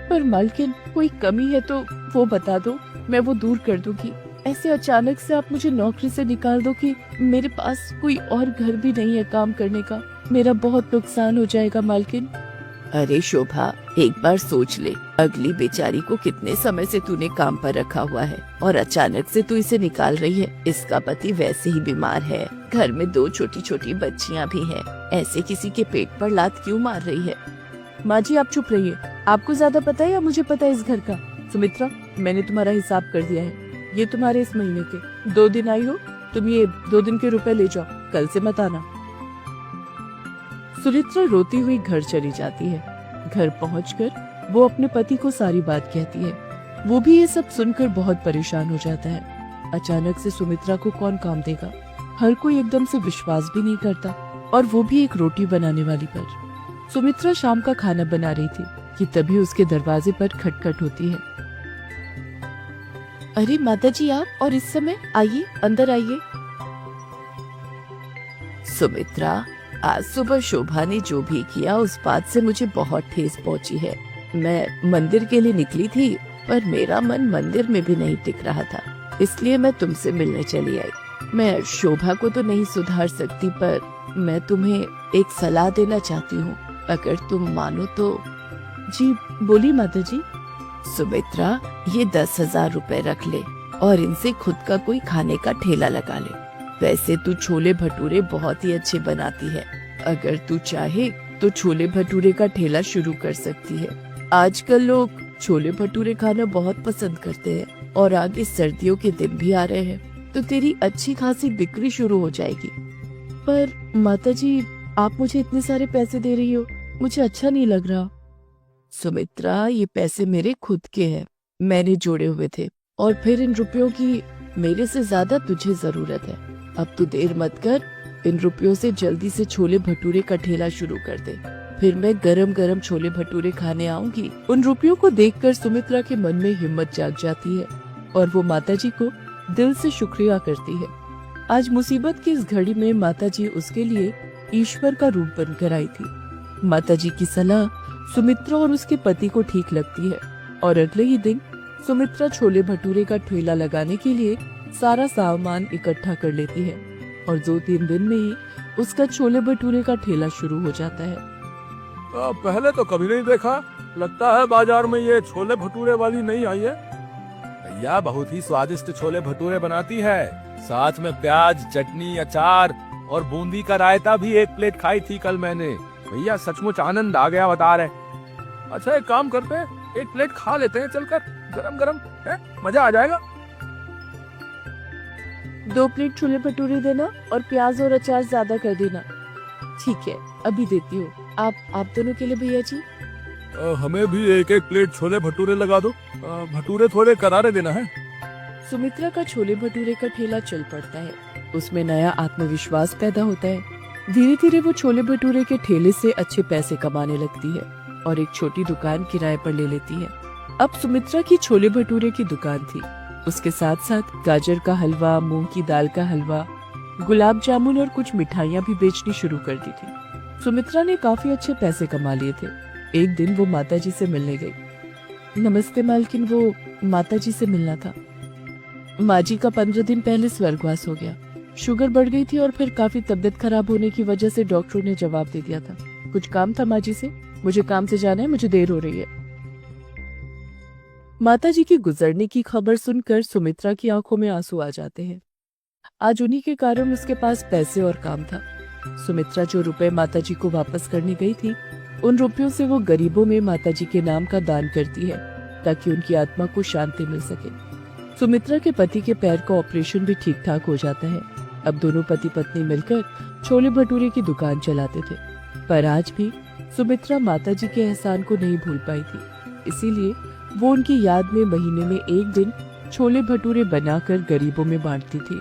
पर मालकिन कोई कमी है तो वो बता दो, मैं वो दूर कर दूंगी। ऐसे अचानक से आप मुझे नौकरी से निकाल दो कि मेरे पास कोई और घर भी नहीं है काम करने का, मेरा बहुत नुकसान हो जाएगा मालकिन। अरे शोभा, एक बार सोच ले, अगली बेचारी को कितने समय से तूने काम पर रखा हुआ है और अचानक से तू इसे निकाल रही है। इसका पति वैसे ही बीमार है, घर में 2 छोटी छोटी बच्चियां भी हैं। ऐसे किसी के पेट पर लात क्यों मार रही है? माँ जी आप चुप रहिए, आपको ज्यादा पता है या मुझे पता है इस घर का? सुमित्रा, मैंने तुम्हारा हिसाब कर दिया है, ये तुम्हारे इस महीने के 2 दिन आई हो, तुम ये 2 दिन के रुपए ले जाओ, कल से मत आना। सुमित्रा रोती हुई घर चली जाती है। घर पहुंचकर वो अपने पति को सारी बात कहती है। वो भी ये सब सुनकर बहुत परेशान हो जाता है। अचानक से सुमित्रा को कौन काम देगा? हर कोई एकदम से विश्वास भी नहीं करता, और वो भी एक रोटी बनाने वाली पर। सुमित्रा शाम का खाना बना रही थी कि तभी उसके दरवाजे पर खटखट होती है। अरे माताजी आप, और इस समय? आइए, अंदर आइए। सुमित्रा, आज सुबह शोभा ने जो भी किया उस बात से मुझे बहुत ठेस पहुंची है। मैं मंदिर के लिए निकली थी, पर मेरा मन मंदिर में भी नहीं टिक रहा था, इसलिए मैं तुमसे मिलने चली आई। मैं शोभा को तो नहीं सुधार सकती, पर मैं तुम्हें एक सलाह देना चाहती हूँ, अगर तुम मानो तो। जी बोली माताजी। सुमित्रा, ये 10,000 रुपए रख ले और इनसे खुद का कोई खाने का ठेला लगा ले। वैसे तू छोले भटूरे बहुत ही अच्छे बनाती है, अगर तू चाहे तो छोले भटूरे का ठेला शुरू कर सकती है। आजकल लोग छोले भटूरे खाना बहुत पसंद करते हैं, और आगे सर्दियों के दिन भी आ रहे हैं, तो तेरी अच्छी खासी बिक्री शुरू हो जाएगी। पर माताजी, आप मुझे इतने सारे पैसे दे रही हो, मुझे अच्छा नहीं लग रहा। सुमित्रा, ये पैसे मेरे खुद के हैं, मैंने जोड़े हुए थे, और फिर इन रुपयों की मेरे से ज्यादा तुझे जरूरत है। अब तू देर मत कर, इन रुपयों से जल्दी से छोले भटूरे का ठेला शुरू कर दे, फिर मैं गरम गरम छोले भटूरे खाने आऊंगी। उन रुपयों को देखकर सुमित्रा के मन में हिम्मत जाग जाती है, और वो माताजी को दिल से शुक्रिया करती है। आज मुसीबत की इस घड़ी में माताजी उसके लिए ईश्वर का रूप बनकर आई थी। माताजी की सलाह सुमित्रा और उसके पति को ठीक लगती है, और अगले ही दिन सुमित्रा छोले भटूरे का ठेला लगाने के लिए सारा सामान इकट्ठा कर लेती है, और 2-3 दिन में ही उसका छोले भटूरे का ठेला शुरू हो जाता है। पहले तो कभी नहीं देखा, लगता है बाजार में ये छोले भटूरे वाली नहीं आई है। भैया बहुत ही स्वादिष्ट छोले भटूरे बनाती है, साथ में प्याज, चटनी, अचार और बूंदी का रायता भी 1 प्लेट खाई थी कल मैंने। भैया सचमुच आनंद आ गया बता रहे। अच्छा एक काम करते हैं, 1 प्लेट खा लेते हैं चलकर, गरम गरम है, मजा आ जाएगा। 2 प्लेट छोले भटूरे देना, और प्याज और अचार ज्यादा कर देना। ठीक है, अभी देती हूँ। आप दोनों के लिए भैया जी। हमें भी 1-1 प्लेट छोले भटूरे लगा दो, भटूरे थोड़े करारे देना है। सुमित्रा का छोले भटूरे का ठेला चल पड़ता है, उसमें नया आत्मविश्वास पैदा होता है। धीरे धीरे वो छोले भटूरे के ठेले से अच्छे पैसे कमाने लगती है, और एक छोटी दुकान किराए पर ले लेती है। अब सुमित्रा की छोले भटूरे की दुकान थी, उसके साथ साथ गाजर का हलवा, मूंग की दाल का हलवा, गुलाब जामुन और कुछ मिठाइयाँ भी बेचनी शुरू कर दी थी। सुमित्रा ने काफी अच्छे पैसे कमा लिए थे। एक दिन वो माताजी से मिलने गई। नमस्ते मालकिन, वो माताजी से मिलना था। माँ जी का 15 दिन पहले स्वर्गवास हो गया। शुगर बढ़ गई थी, और फिर काफी तबीयत खराब होने की वजह से डॉक्टरों ने जवाब दे दिया था। कुछ काम था माँ जी से, मुझे काम से जाना है, मुझे देर हो रही है। माताजी के गुजरने की खबर सुनकर सुमित्रा की आंखों में आंसू आ जाते हैं। आज उन्हीं के कारण उसके पास पैसे और काम था। सुमित्रा जो रुपए माताजी को वापस करने गई थी, उन रुपयों से वो गरीबों में माताजी के नाम का दान करती है, ताकि उनकी आत्मा को शांति मिल सके। सुमित्रा के पति के पैर का ऑपरेशन भी ठीक ठाक हो जाता है। अब दोनों पति पत्नी मिलकर छोले भटूरे की दुकान चलाते थे, पर आज भी सुमित्रा माताजी के एहसान को नहीं भूल पाई थी। इसीलिए वो उनकी याद में महीने में 1 दिन छोले भटूरे बनाकर गरीबों में बांटती थी।